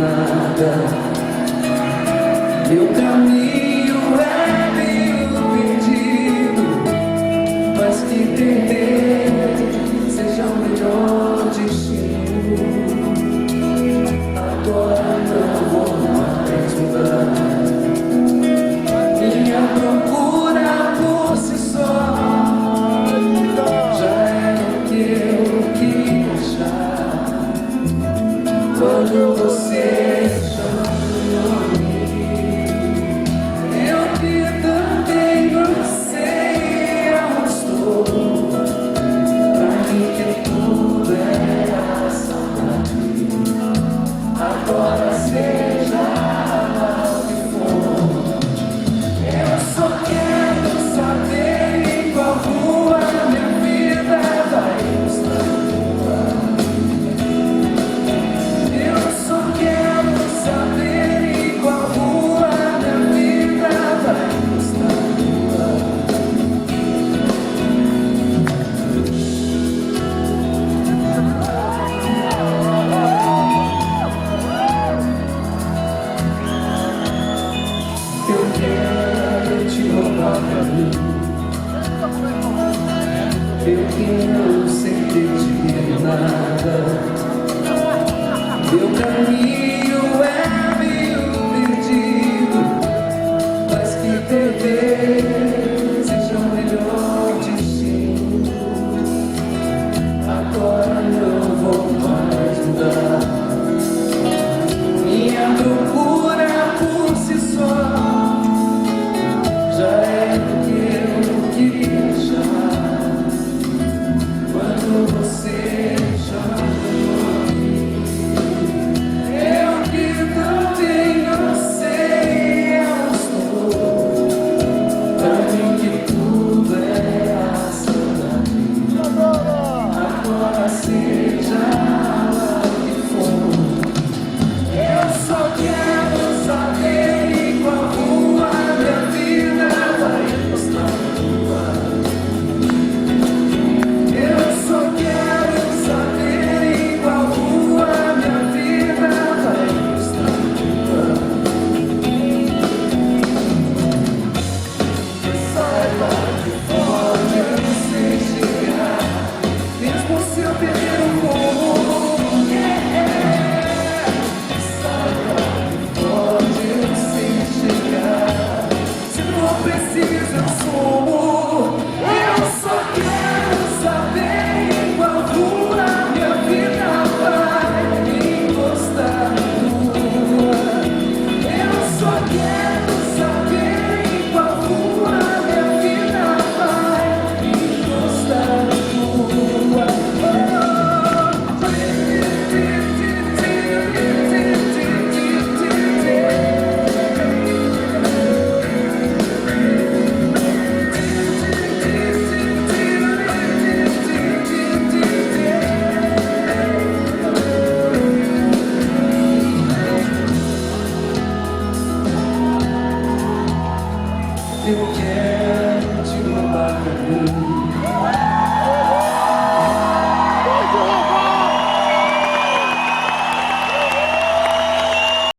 nada. Meu caminho é meio perdido, mas que perder seja o melhor destino. Agora não vou mais mudar. Minha procura por si só já era o que eu queria achar. Quando você chama meu nome, eu que também não sei aonde estou. Pra mim que tudo é saudade. Agora seja o que for, eu só quero saber em qual rua minha vida vai estar. Eu só quero saber em qual rua minha vida vai estar. Eu quero te roubar pra mim, eu que não sei pedir nada. Meu caminho é meio perdido, mas que perder seja o melhor destino. Agora não vou mais mudar. Minha procura por si só já é o que eu queria achar. Quando você chama meu nome, eu que também não sei aonde estou. Pra mim que tudo é a saudade. Agora seja lá o que for, eu só quero saber em qual rua minha vida vai estar. Eu só quero saber em qual rua minha vida vai estar. Saiba que pode você chegar, mesmo se eu perder o rumo. Saiba que pode você chegar, se não precisa eu sumo. Eu só quero saber em qual rua minha vida vai encostar na tua. Eu só quero saber em qual rua minha vida vai encostar na tua. Eu quero